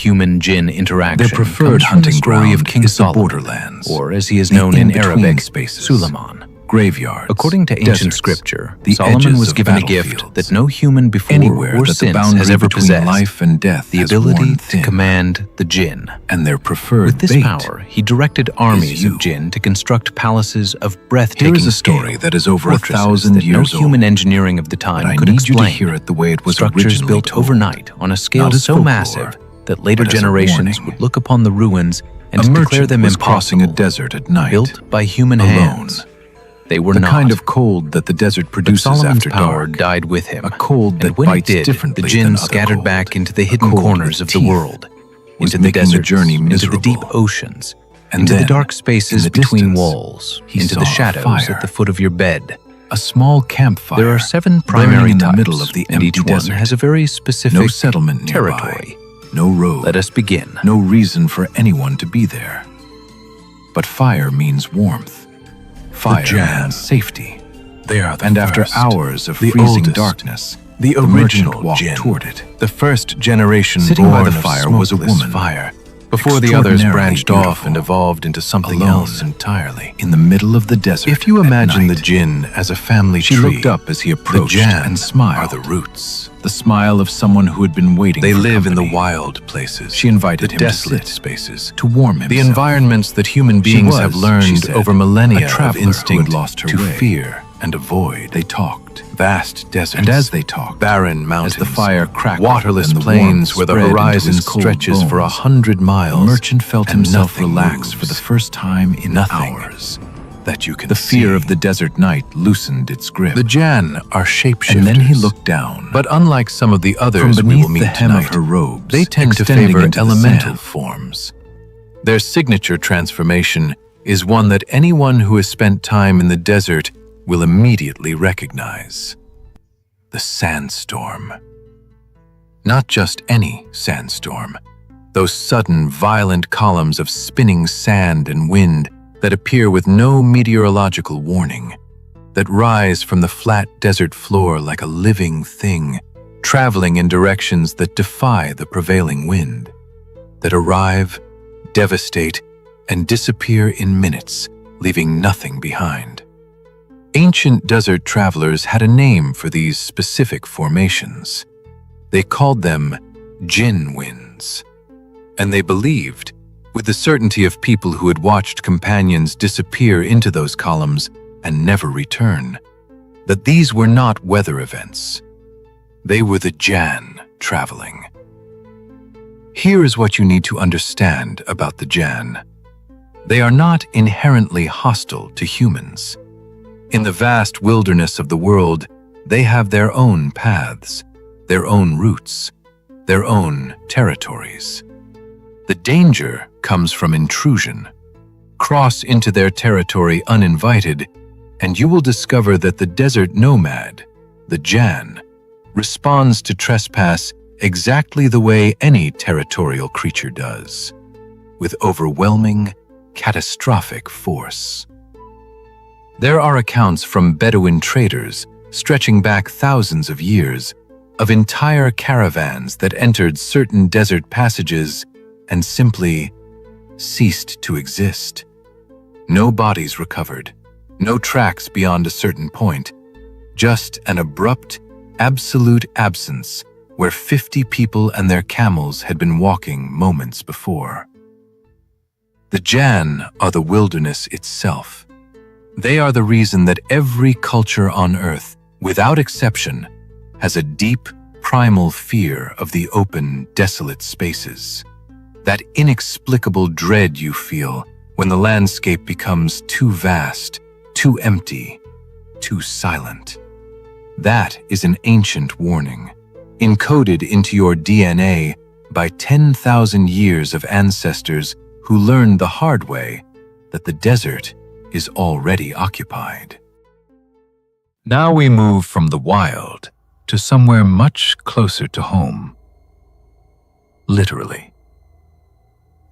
human-Jinn interaction. Their preferred comes from hunting the story ground of King is the Solomon, borderlands, or as he is the known in in-between Arabic, spaces, Suleiman. graveyards, According to ancient deserts, scripture, the Solomon edges was of given a gift battlefields. that no human before Anywhere or that the since boundary has ever between possessed, life and death the has ability worn to thin, command the Jinn. and their preferred With this bait power, he directed armies you. of Jinn to construct palaces of breathtaking Here is a story scale, that is over fortresses 1,000 that years no human old, engineering of the time but I could need explain. you to hear it the way it was Structures originally built told. overnight on a scale Not as so folklore, massive that later but as a generations warning. would look upon the ruins and A declare merchant them was impossible, crossing a desert at night, built by human alone. hands. They were the not. kind of cold that the desert But produces Solomon's after power dark. died with him, A cold that and when it bites did, differently the than Jinn other scattered cold. back into the A hidden cold corners with of the teeth world, was into the making the deserts, journey into the deep miserable. oceans, And into the then, dark spaces in the between distance, walls, he into saw the a shadows fire. at the foot of your bed. A small campfire. There are 7 burning primary in the types, middle of the and each empty one desert. has a very specific No settlement nearby. territory. No road. Let us begin. No reason for anyone to be there. But fire means warmth. Fire means safety. They are the And first, after hours of the freezing oldest, darkness, the the merchant original walked Jinn, toward it. the first generation Sitting by born the of fire was a smokeless woman, fire, before the others extraordinarily branched off and beautiful, evolved into something alone, else entirely. in the middle of the desert. If you at imagine the night, Jinn as a family she tree, looked up as he the approached Jinn and smiled. are the roots. The smile of someone who had been waiting They for live in the company. wild places, She invited the him to desolate sit, spaces, to warm himself. the environments that human beings was, have she learned said, over millennia a traveler of instinct who had lost her to way. fear and avoid. They talked. Vast deserts, And as they talked, barren mountains, as the fire crackled waterless and the plains warmth where the spread into horizon his cold stretches for bones, 100 miles, the merchant felt and himself nothing relax moves. for the first time in Nothing hours. that you can The fear see. of the desert night loosened its grip. The Jinn are shapeshifters. And then he looked down. But unlike some of the others From we beneath will meet the hem tonight, of her robes, they tend to extending favor into the elemental sand. forms. Their signature transformation is one that anyone who has spent time in the desert will immediately recognize. The sandstorm. Not just any sandstorm. Those sudden, violent columns of spinning sand and wind that appear with no meteorological warning, that rise from the flat desert floor like a living thing, traveling in directions that defy the prevailing wind, that arrive, devastate, and disappear in minutes, leaving nothing behind. Ancient desert travelers had a name for these specific formations. They called them Jinn winds. And they believed, with the certainty of people who had watched companions disappear into those columns and never return, that these were not weather events. They were the Jinn traveling. Here is what you need to understand about the Jinn. They are not inherently hostile to humans. In the vast wilderness of the world, they have their own paths, their own routes, their own territories. The danger comes from intrusion. Cross into their territory uninvited, and you will discover that the desert nomad, the Jinn, responds to trespass exactly the way any territorial creature does, with overwhelming, catastrophic force. There are accounts from Bedouin traders stretching back thousands of years of entire caravans that entered certain desert passages and simply ceased to exist. No bodies recovered, no tracks beyond a certain point, just an abrupt, absolute absence where 50 people and their camels had been walking moments before. The Jinn are the wilderness itself. They are the reason that every culture on Earth, without exception, has a deep, primal fear of the open, desolate spaces. That inexplicable dread you feel when the landscape becomes too vast, too empty, too silent. That is an ancient warning, encoded into your DNA by 10,000 years of ancestors who learned the hard way that the desert is already occupied. Now we move from the wild to somewhere much closer to home. Literally.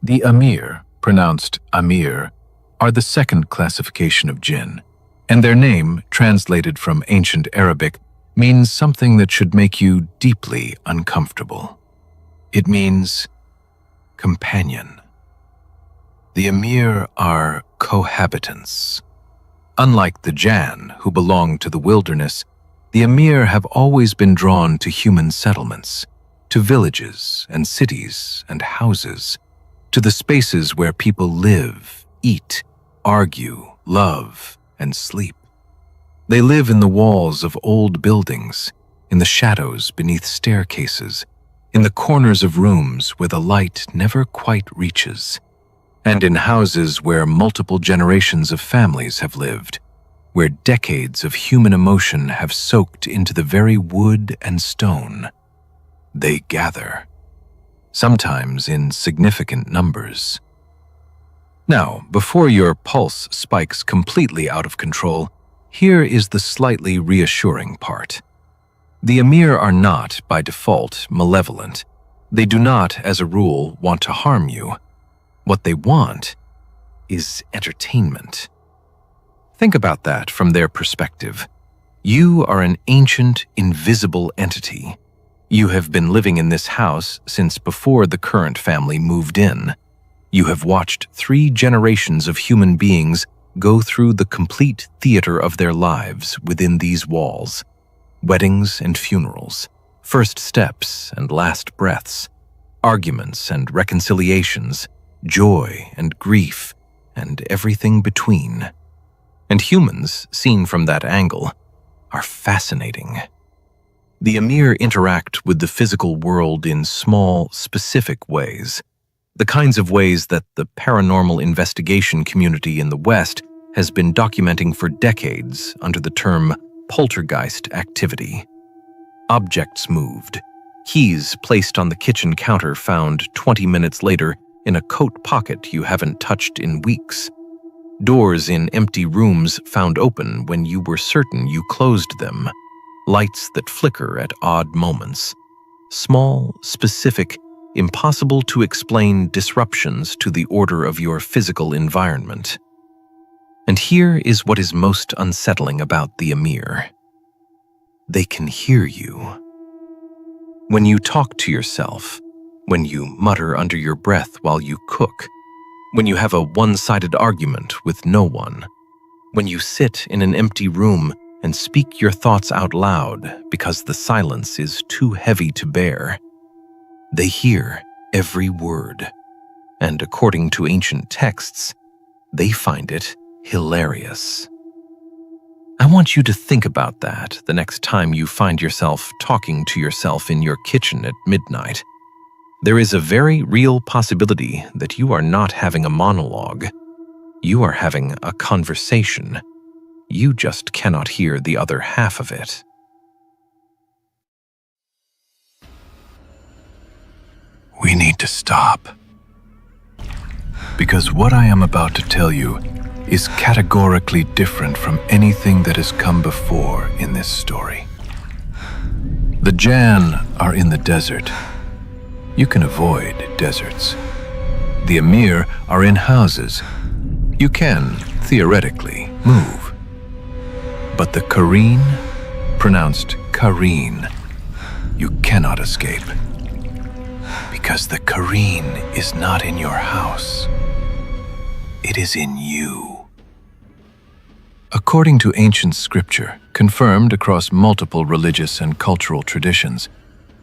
The Amir, pronounced Amir, are the second classification of Jinn, and their name, translated from ancient Arabic, means something that should make you deeply uncomfortable. It means companion. The Emir are cohabitants. Unlike the Jinn, who belong to the wilderness, the Emir have always been drawn to human settlements, to villages and cities and houses, to the spaces where people live, eat, argue, love, and sleep. They live in the walls of old buildings, in the shadows beneath staircases, in the corners of rooms where the light never quite reaches, and in houses where multiple generations of families have lived, where decades of human emotion have soaked into the very wood and stone. They gather, sometimes in significant numbers. Now, before your pulse spikes completely out of control, here is the slightly reassuring part. The Emir are not, by default, malevolent. They do not, as a rule, want to harm you. What they want is entertainment. Think about that from their perspective. You are an ancient, invisible entity. You have been living in this house since before the current family moved in. You have watched 3 generations of human beings go through the complete theater of their lives within these walls. Weddings and funerals, first steps and last breaths, arguments and reconciliations, joy and grief, and everything between. And humans, seen from that angle, are fascinating. The Emir interact with the physical world in small, specific ways, the kinds of ways that the paranormal investigation community in the West has been documenting for decades under the term poltergeist activity. Objects moved, keys placed on the kitchen counter found 20 minutes later in a coat pocket you haven't touched in weeks. Doors in empty rooms found open when you were certain you closed them. Lights that flicker at odd moments. Small, specific, impossible to explain disruptions to the order of your physical environment. And here is what is most unsettling about the Emir. They can hear you. When you talk to yourself, when you mutter under your breath while you cook, when you have a one-sided argument with no one, when you sit in an empty room and speak your thoughts out loud because the silence is too heavy to bear. They hear every word, and according to ancient texts, they find it hilarious. I want you to think about that the next time you find yourself talking to yourself in your kitchen at midnight. There is a very real possibility that you are not having a monologue. You are having a conversation. You just cannot hear the other half of it. We need to stop. Because what I am about to tell you is categorically different from anything that has come before in this story. The Jinn are in the desert. You can avoid deserts. The Emir are in houses. You can, theoretically, move. But the Qareen, pronounced Qareen, you cannot escape. Because the Qareen is not in your house. It is in you. According to ancient scripture, confirmed across multiple religious and cultural traditions,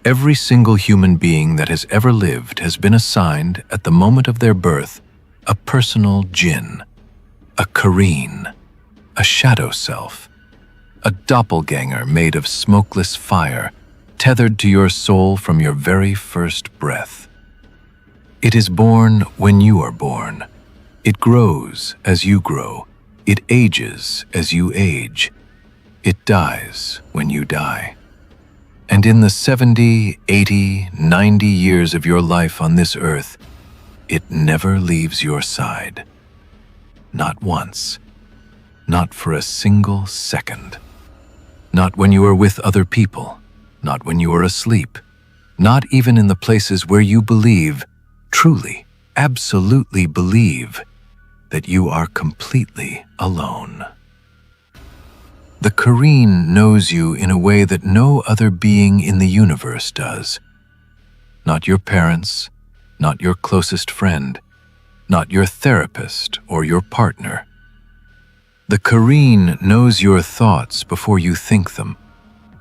every single human being that has ever lived has been assigned, at the moment of their birth, a personal Jinn, a Qareen, a shadow self, a doppelganger made of smokeless fire, tethered to your soul from your very first breath. It is born when you are born. It grows as you grow. It ages as you age. It dies when you die. And in the 70, 80, 90 years of your life on this earth, it never leaves your side. Not once. Not for a single second. Not when you are with other people. Not when you are asleep. Not even in the places where you believe, truly, absolutely believe, that you are completely alone. The Qareen knows you in a way that no other being in the universe does. Not your parents, not your closest friend, not your therapist or your partner. The Qareen knows your thoughts before you think them,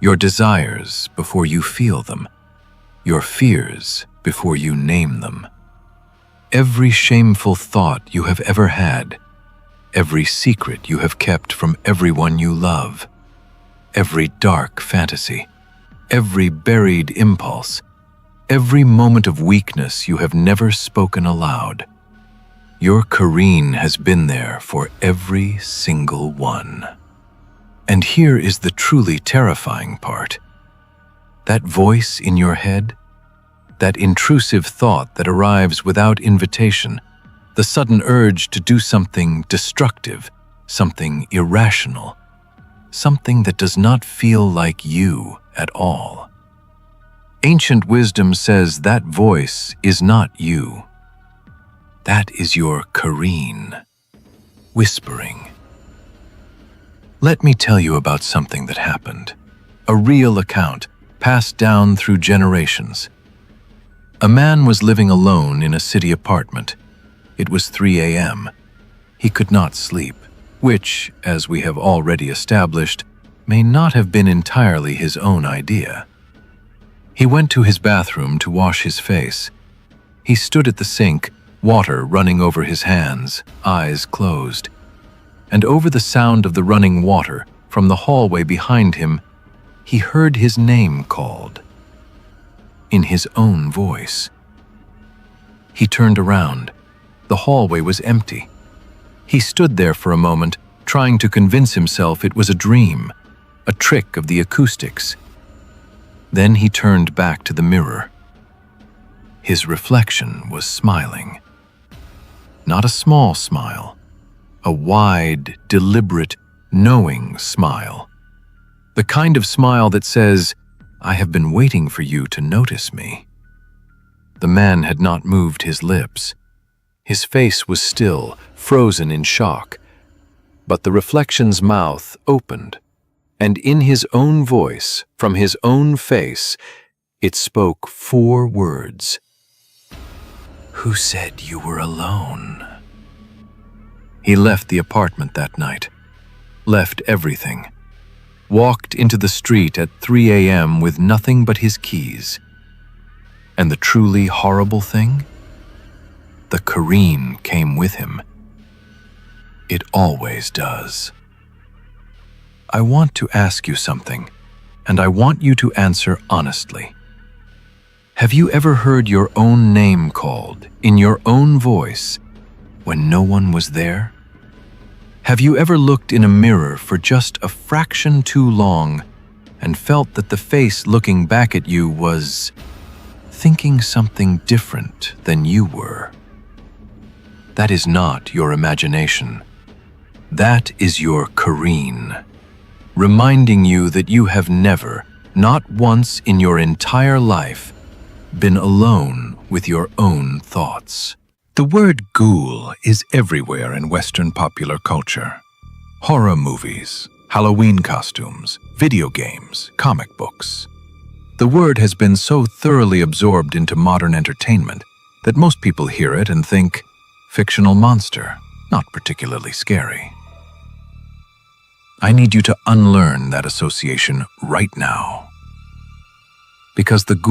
your desires before you feel them, your fears before you name them. Every shameful thought you have ever had, every secret you have kept from everyone you love, every dark fantasy, every buried impulse, every moment of weakness you have never spoken aloud. Your Qareen has been there for every single one. And here is the truly terrifying part. That voice in your head, that intrusive thought that arrives without invitation, the sudden urge to do something destructive, something irrational, something that does not feel like you at all. Ancient wisdom says that voice is not you. That is your Qareen, whispering. Let me tell you about something that happened, a real account passed down through generations. A man was living alone in a city apartment. It was 3 a.m. He could not sleep, which, as we have already established, may not have been entirely his own idea. He went to his bathroom to wash his face. He stood at the sink, water running over his hands, eyes closed. And over the sound of the running water from the hallway behind him, he heard his name called. In his own voice. He turned around. The hallway was empty. He stood there for a moment, trying to convince himself it was a dream, a trick of the acoustics. Then he turned back to the mirror. His reflection was smiling. Not a small smile, a wide, deliberate, knowing smile. The kind of smile that says, "I have been waiting for you to notice me." The man had not moved his lips. His face was still, frozen in shock. But the reflection's mouth opened, and in his own voice, from his own face, it spoke 4 words. "Who said you were alone?" He left the apartment that night, left everything, walked into the street at 3 a.m. with nothing but his keys. And the truly horrible thing? The Qareen came with him. It always does. I want to ask you something, and I want you to answer honestly. Have you ever heard your own name called, in your own voice, when no one was there? Have you ever looked in a mirror for just a fraction too long and felt that the face looking back at you was thinking something different than you were? That is not your imagination. That is your Qareen, reminding you that you have never, not once in your entire life, been alone with your own thoughts. The word ghoul is everywhere in Western popular culture. Horror movies, Halloween costumes, video games, comic books. The word has been so thoroughly absorbed into modern entertainment that most people hear it and think, fictional monster, not particularly scary. I need you to unlearn that association right now. Because the